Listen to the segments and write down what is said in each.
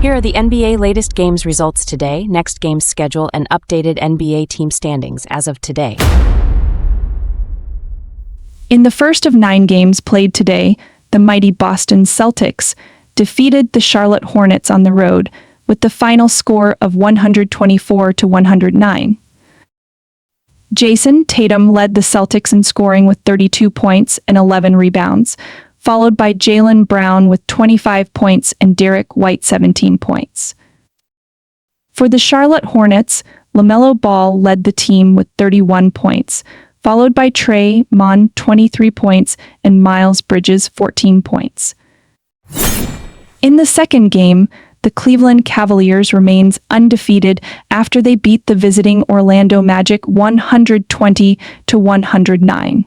Here are the NBA latest games results today, next game's schedule, and updated NBA team standings as of today. In the first of 9 games played today, the mighty Boston Celtics defeated the Charlotte Hornets on the road with the final score of 124-109. Jason Tatum led the Celtics in scoring with 32 points and 11 rebounds, followed by Jaylen Brown with 25 points and Derek White 17 points. For the Charlotte Hornets, LaMelo Ball led the team with 31 points, followed by Trey Mann 23 points and Miles Bridges 14 points. In the second game, the Cleveland Cavaliers remains undefeated after they beat the visiting Orlando Magic 120-109.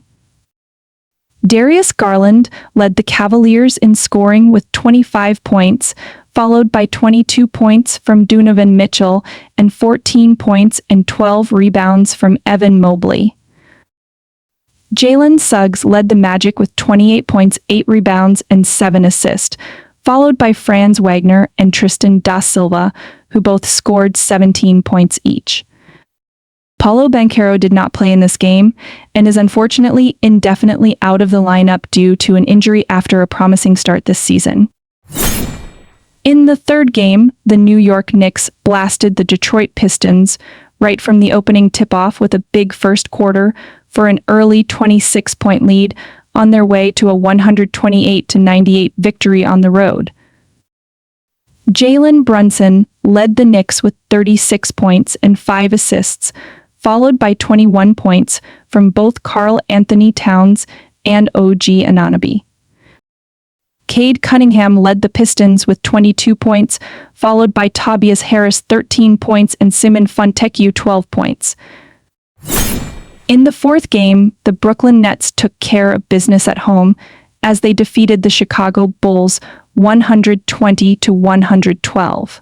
Darius Garland led the Cavaliers in scoring with 25 points, followed by 22 points from Donovan Mitchell and 14 points and 12 rebounds from Evan Mobley. Jalen Suggs led the Magic with 28 points, 8 rebounds, and 7 assists, followed by Franz Wagner and Tristan da Silva, who both scored 17 points each. Paolo Banchero did not play in this game and is unfortunately indefinitely out of the lineup due to an injury after a promising start this season. In the third game, the New York Knicks blasted the Detroit Pistons right from the opening tip-off with a big first quarter for an early 26-point lead on their way to a 128-98 victory on the road. Jalen Brunson led the Knicks with 36 points and 5 assists, followed by 21 points from both Karl Anthony Towns and OG Anunoby. Cade Cunningham led the Pistons with 22 points, followed by Tobias Harris 13 points and Simon Fontecchio 12 points. In the fourth game, the Brooklyn Nets took care of business at home as they defeated the Chicago Bulls 120-112.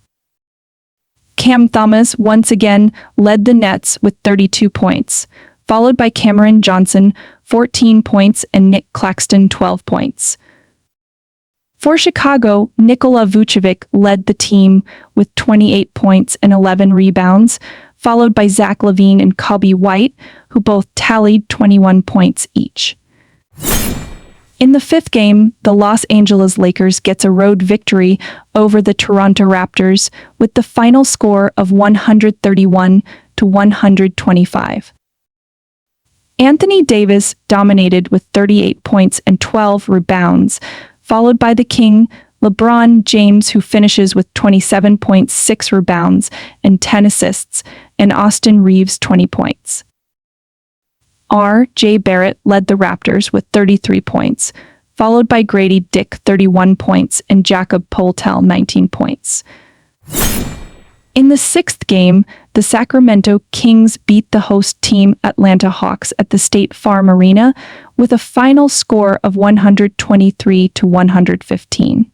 Cam Thomas once again led the Nets with 32 points, followed by Cameron Johnson 14 points and Nick Claxton 12 points. For Chicago, Nikola Vucevic led the team with 28 points and 11 rebounds, followed by Zach LaVine and Coby White, who both tallied 21 points each. In the fifth game, the Los Angeles Lakers gets a road victory over the Toronto Raptors with the final score of 131-125. Anthony Davis dominated with 38 points and 12 rebounds, followed by the King, LeBron James, who finishes with 27 points, 6 rebounds, and 10 assists, and Austin Reeves 20 points. R.J. Barrett led the Raptors with 33 points, followed by Grady Dick 31 points and Jakob Poeltl 19 points. In the sixth game, the Sacramento Kings beat the host team Atlanta Hawks at the State Farm Arena with a final score of 123-115.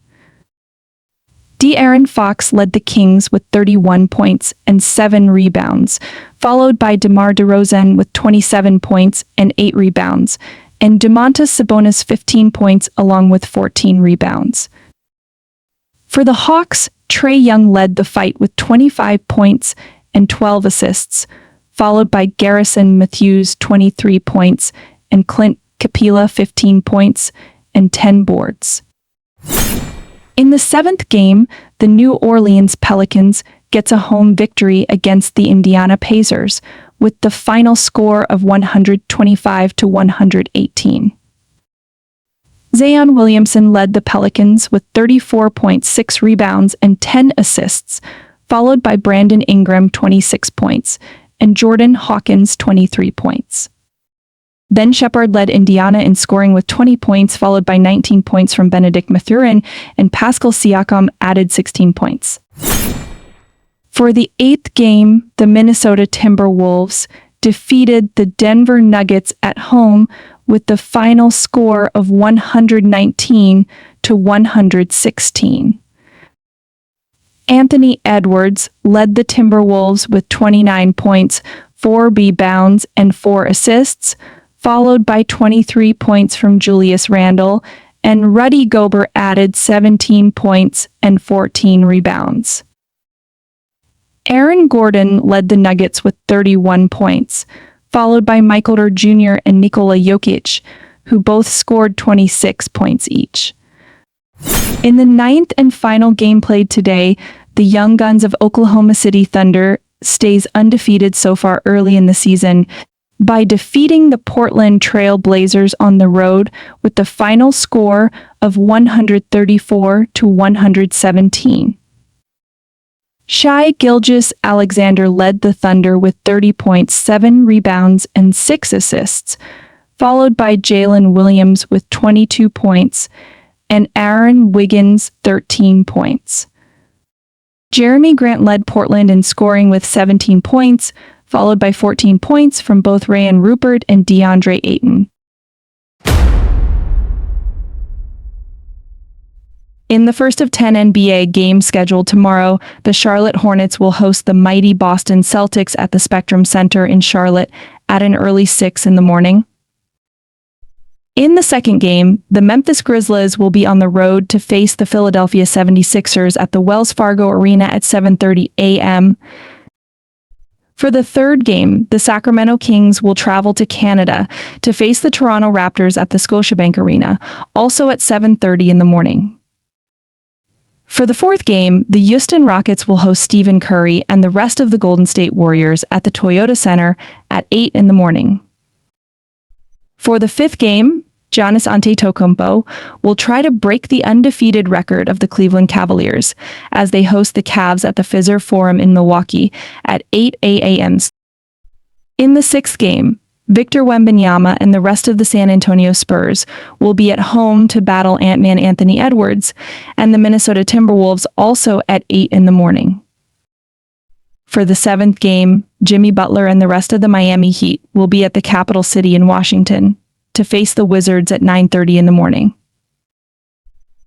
De'Aaron Fox led the Kings with 31 points and 7 rebounds, followed by DeMar DeRozan with 27 points and 8 rebounds, and Domantas Sabonis 15 points along with 14 rebounds. For the Hawks, Trae Young led the fight with 25 points and 12 assists, followed by Garrison Matthews 23 points and Clint Capela 15 points and 10 boards. In the seventh game, the New Orleans Pelicans gets a home victory against the Indiana Pacers with the final score of 125-118. Zion Williamson led the Pelicans with 34.6 rebounds and 10 assists, followed by Brandon Ingram 26 points and Jordan Hawkins 23 points. Ben Shepherd led Indiana in scoring with 20 points, followed by 19 points from Benedict Mathurin, and Pascal Siakam added 16 points. For the eighth game, the Minnesota Timberwolves defeated the Denver Nuggets at home with the final score of 119-116. Anthony Edwards led the Timberwolves with 29 points, 4 rebounds, and 4 assists, followed by 23 points from Julius Randle and Rudy Gobert added 17 points and 14 rebounds. Aaron Gordon led the Nuggets with 31 points, followed by Michael Porter Jr. and Nikola Jokic, who both scored 26 points each. In the ninth and final game played today, the Young Guns of Oklahoma City Thunder stays undefeated so far early in the season by defeating the Portland Trail Blazers on the road with the final score of 134-117. Shai Gilgeous-Alexander led the Thunder with 30 points, 7 rebounds, and 6 assists, followed by Jalen Williams with 22 points and Aaron Wiggins 13 points. Jeremy Grant led Portland in scoring with 17 points, followed by 14 points from both Rayan Rupert and DeAndre Ayton. In the first of 10 NBA games scheduled tomorrow, the Charlotte Hornets will host the mighty Boston Celtics at the Spectrum Center in Charlotte at an early 6 in the morning. In the second game, the Memphis Grizzlies will be on the road to face the Philadelphia 76ers at the Wells Fargo Arena at 7:30 a.m. For the third game, the Sacramento Kings will travel to Canada to face the Toronto Raptors at the Scotiabank Arena, also at 7:30 in the morning. For the fourth game, the Houston Rockets will host Stephen Curry and the rest of the Golden State Warriors at the Toyota Center at 8 in the morning. For the fifth game, Giannis Antetokounmpo will try to break the undefeated record of the Cleveland Cavaliers as they host the Cavs at the Fiserv Forum in Milwaukee at 8 a.m. In the sixth game, Victor Wembanyama and the rest of the San Antonio Spurs will be at home to battle Ant-Man Anthony Edwards and the Minnesota Timberwolves also at 8 in the morning. For the seventh game, Jimmy Butler and the rest of the Miami Heat will be at the capital city in Washington to face the Wizards at 9:30 in the morning.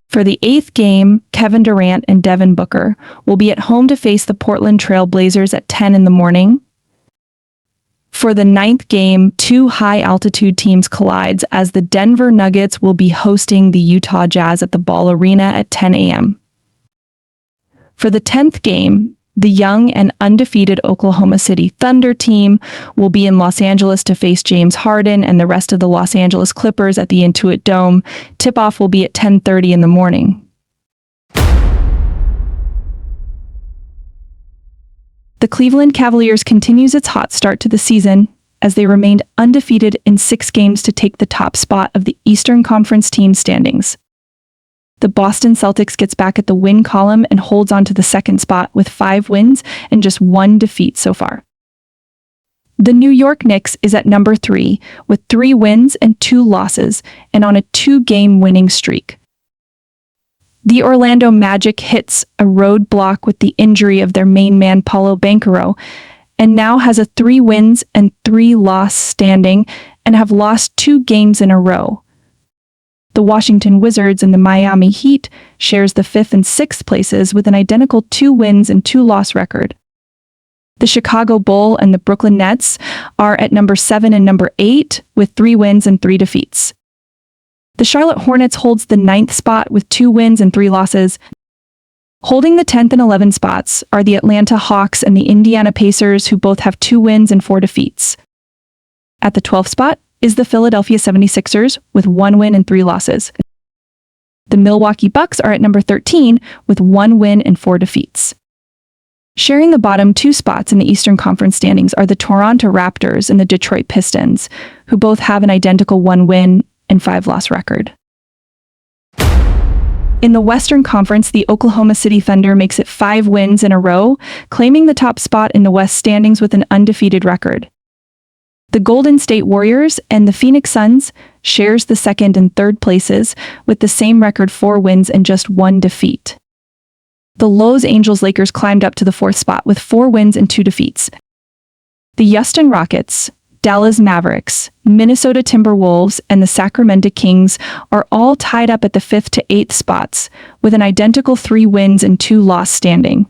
For the eighth game, Kevin Durant and Devin Booker will be at home to face the Portland Trail Blazers at 10 in the morning. For the ninth game, two high-altitude teams collides as the Denver Nuggets will be hosting the Utah Jazz at the Ball Arena at 10 a.m. For the 10th game, the young and undefeated Oklahoma City Thunder team will be in Los Angeles to face James Harden and the rest of the Los Angeles Clippers at the Intuit Dome. Tip-off will be at 10:30 in the morning. The Cleveland Cavaliers continues its hot start to the season as they remained undefeated in 6 games to take the top spot of the Eastern Conference team standings. The Boston Celtics gets back at the win column and holds on to the second spot with 5 wins and just 1 defeat so far. The New York Knicks is at number 3 with 3 wins and 2 losses and on a 2-game winning streak. The Orlando Magic hits a roadblock with the injury of their main man Paolo Banchero and now has a 3 wins and 3 loss standing and have lost 2 games in a row. The Washington Wizards and the Miami Heat shares the 5th and 6th places with an identical 2 wins and 2 loss record. The Chicago Bulls and the Brooklyn Nets are at number 7 and number 8 with 3 wins and 3 defeats. The Charlotte Hornets holds the 9th spot with 2 wins and 3 losses. Holding the 10th and 11th spots are the Atlanta Hawks and the Indiana Pacers, who both have 2 wins and 4 defeats. At the 12th spot is the Philadelphia 76ers with 1 win and 3 losses. The Milwaukee Bucks are at number 13 with 1 win and 4 defeats. Sharing the bottom 2 spots in the Eastern Conference standings are the Toronto Raptors and the Detroit Pistons, who both have an identical 1 win and 5 loss record. In the Western Conference, the Oklahoma City Thunder makes it 5 wins in a row, claiming the top spot in the West standings with an undefeated record. The Golden State Warriors and the Phoenix Suns shares the 2nd and 3rd places with the same record, 4 wins and just 1 defeat. The Los Angeles Lakers climbed up to the 4th spot with 4 wins and 2 defeats. The Houston Rockets, Dallas Mavericks, Minnesota Timberwolves, and the Sacramento Kings are all tied up at the 5th to 8th spots with an identical 3 wins and 2 loss standing.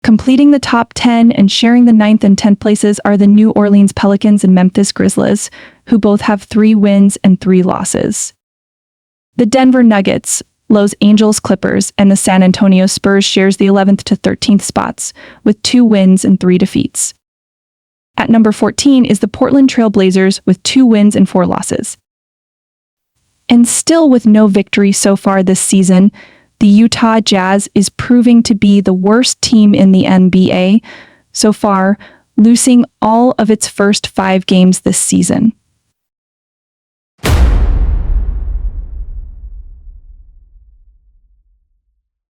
Completing the top 10 and sharing the 9th and 10th places are the New Orleans Pelicans and Memphis Grizzlies, who both have 3 wins and 3 losses. The Denver Nuggets, Los Angeles Clippers, and the San Antonio Spurs shares the 11th to 13th spots, with 2 wins and 3 defeats. At number 14 is the Portland Trail Blazers with 2 wins and 4 losses. And still with no victory so far this season, the Utah Jazz is proving to be the worst team in the NBA so far, losing all of its first 5 games this season.